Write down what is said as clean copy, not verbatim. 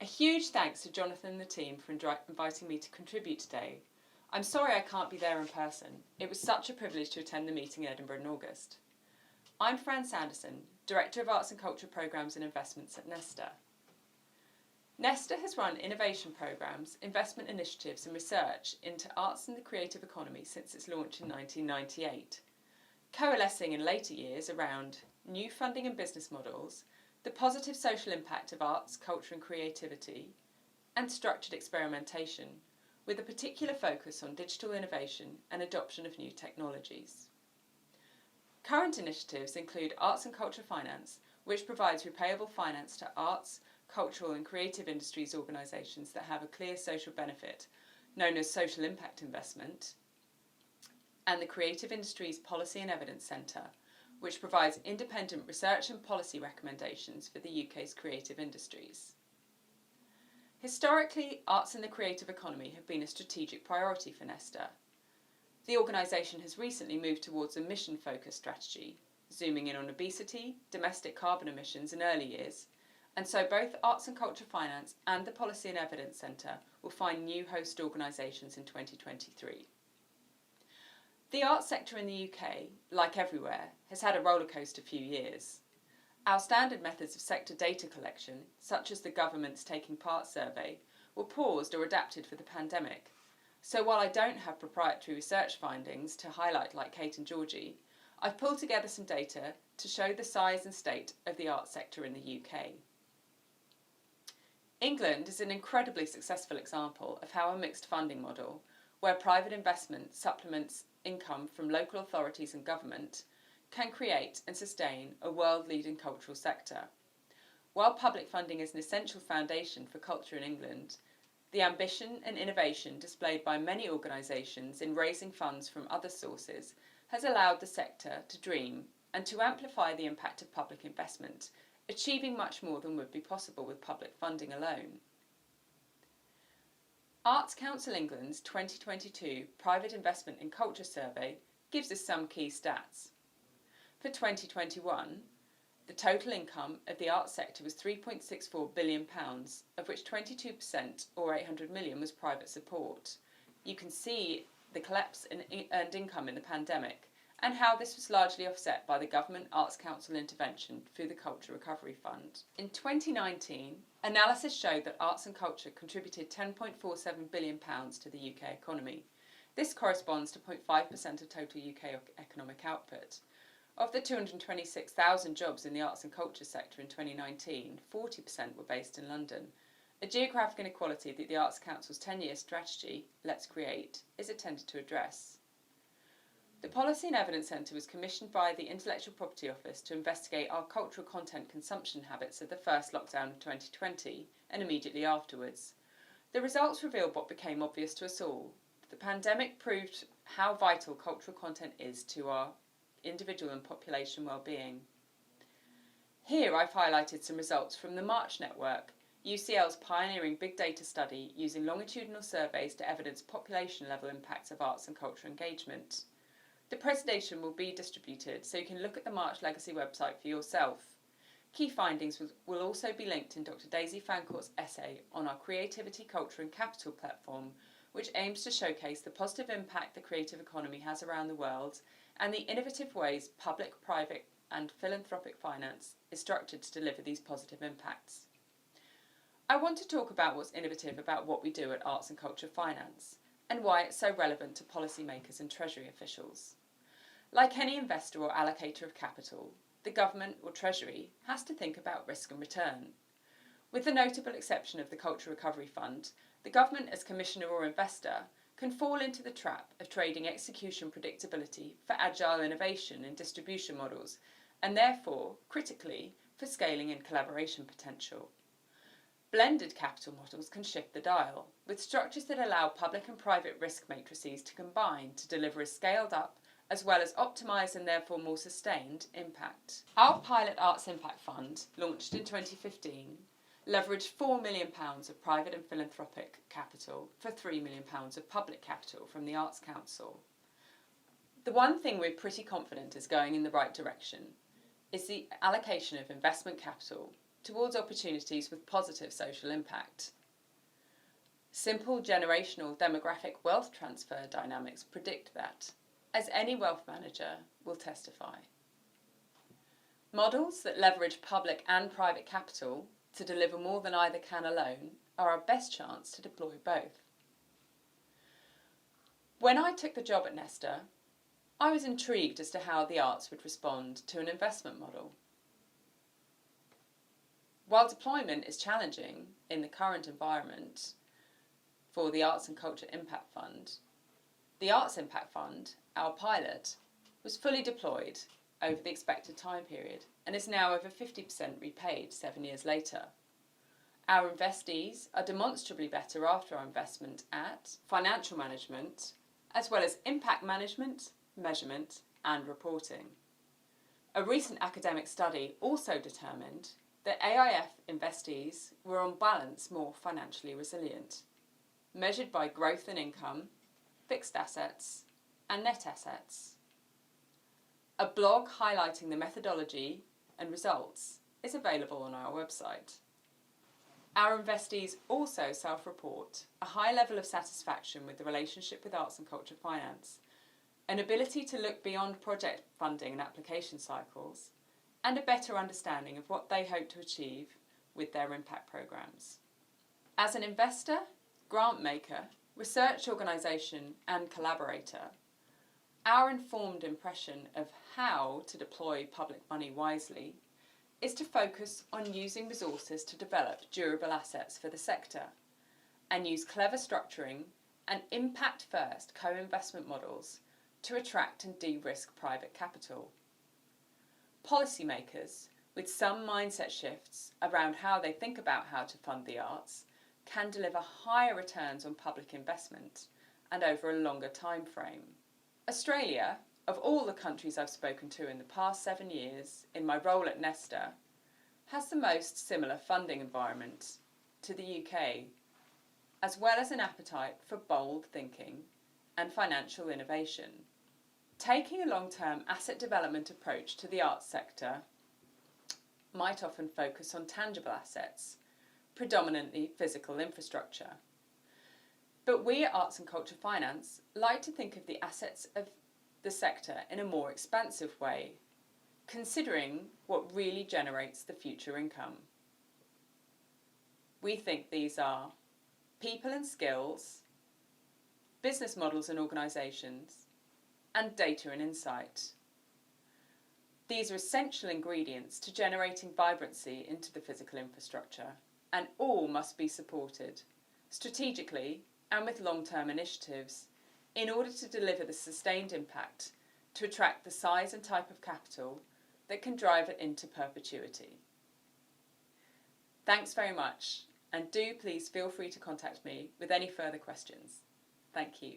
A huge thanks to Jonathan and the team for inviting me to contribute today. I'm sorry I can't be there in person. It was such a privilege to attend the meeting in Edinburgh in August. I'm Fran Sanderson, Director of Arts and Culture Programmes and Investments at Nesta. Nesta has run innovation programmes, investment initiatives and research into arts and the creative economy since its launch in 1998, coalescing in later years around new funding and business models, the positive social impact of arts, culture and creativity, and structured experimentation, with a particular focus on digital innovation and adoption of new technologies. Current initiatives include Arts and Culture Finance, which provides repayable finance to arts, cultural and creative industries organisations that have a clear social benefit, known as social impact investment, and the Creative Industries Policy and Evidence Centre, which provides independent research and policy recommendations for the UK's creative industries. Historically, arts and the creative economy have been a strategic priority for Nesta. The organisation has recently moved towards a mission-focused strategy, zooming in on obesity, domestic carbon emissions in early years, and so both Arts and Culture Finance and the Policy and Evidence Centre will find new host organisations in 2023. The arts sector in the UK, like everywhere, has had a rollercoaster few years. Our standard methods of sector data collection, such as the government's Taking Part survey, were paused or adapted for the pandemic. So while I don't have proprietary research findings to highlight like Kate and Georgie, I've pulled together some data to show the size and state of the arts sector in the UK. England is an incredibly successful example of how a mixed funding model, where private investment supplements income from local authorities and government, can create and sustain a world-leading cultural sector. While public funding is an essential foundation for culture in England, the ambition and innovation displayed by many organisations in raising funds from other sources has allowed the sector to dream and to amplify the impact of public investment, achieving much more than would be possible with public funding alone. Arts Council England's 2022 Private Investment in Culture survey gives us some key stats. For 2021, the total income of the arts sector was £3.64 billion, of which 22% or £800 million was private support. You can see the collapse in earned income in the pandemic and how this was largely offset by the Government Arts Council intervention through the Culture Recovery Fund. In 2019, analysis showed that arts and culture contributed £10.47 billion to the UK economy. This corresponds to 0.5% of total UK economic output. Of the 226,000 jobs in the arts and culture sector in 2019, 40% were based in London, a geographic inequality that the Arts Council's 10-year strategy, Let's Create, is intended to address. The Policy and Evidence Centre was commissioned by the Intellectual Property Office to investigate our cultural content consumption habits of the first lockdown of 2020 and immediately afterwards. The results revealed what became obvious to us all. The pandemic proved how vital cultural content is to our individual and population well-being. Here I've highlighted some results from the March Network, UCL's pioneering big data study using longitudinal surveys to evidence population-level impacts of arts and culture engagement. The presentation will be distributed so you can look at the March Legacy website for yourself. Key findings will also be linked in Dr. Daisy Fancourt's essay on our Creativity, Culture and Capital platform, which aims to showcase the positive impact the creative economy has around the world and the innovative ways public, private and philanthropic finance is structured to deliver these positive impacts. I want to talk about what's innovative about what we do at Arts and Culture Finance and why it's so relevant to policymakers and Treasury officials. Like any investor or allocator of capital, the government or Treasury has to think about risk and return. With the notable exception of the Culture Recovery Fund, the government as commissioner or investor can fall into the trap of trading execution predictability for agile innovation in distribution models and therefore, critically, for scaling and collaboration potential. Blended capital models can shift the dial, with structures that allow public and private risk matrices to combine to deliver a scaled up as well as optimised and therefore more sustained impact. Our pilot Arts Impact Fund, launched in 2015, leveraged £4 million of private and philanthropic capital for £3 million of public capital from the Arts Council. The one thing we're pretty confident is going in the right direction is the allocation of investment capital towards opportunities with positive social impact. Simple generational demographic wealth transfer dynamics predict that, as any wealth manager will testify. Models that leverage public and private capital to deliver more than either can alone are our best chance to deploy both. When I took the job at Nesta, I was intrigued as to how the arts would respond to an investment model. While deployment is challenging in the current environment for the Arts and Culture Impact Fund, the Arts Impact Fund, our pilot, was fully deployed over the expected time period and is now over 50% repaid 7 years later. Our investees are demonstrably better after our investment at financial management, as well as impact management, measurement and reporting. A recent academic study also determined that AIF investees were on balance more financially resilient, measured by growth in income, fixed assets and net assets. A blog highlighting the methodology and results is available on our website. Our investees also self-report a high level of satisfaction with the relationship with arts and culture finance, an ability to look beyond project funding and application cycles, and a better understanding of what they hope to achieve with their impact programmes. As an investor, grant maker, research organisation and collaborator, our informed impression of how to deploy public money wisely is to focus on using resources to develop durable assets for the sector and use clever structuring and impact-first co-investment models to attract and de-risk private capital. Policymakers, with some mindset shifts around how they think about how to fund the arts, can deliver higher returns on public investment and over a longer time frame. Australia, of all the countries I've spoken to in the past 7 years in my role at Nesta, has the most similar funding environment to the UK, as well as an appetite for bold thinking and financial innovation. Taking a long-term asset development approach to the arts sector might often focus on tangible assets, predominantly physical infrastructure. But we at Arts and Culture Finance like to think of the assets of the sector in a more expansive way, considering what really generates the future income. We think these are people and skills, business models and organisations, and data and insight. These are essential ingredients to generating vibrancy into the physical infrastructure, and all must be supported strategically and with long-term initiatives in order to deliver the sustained impact to attract the size and type of capital that can drive it into perpetuity. Thanks very much, and do please feel free to contact me with any further questions. Thank you.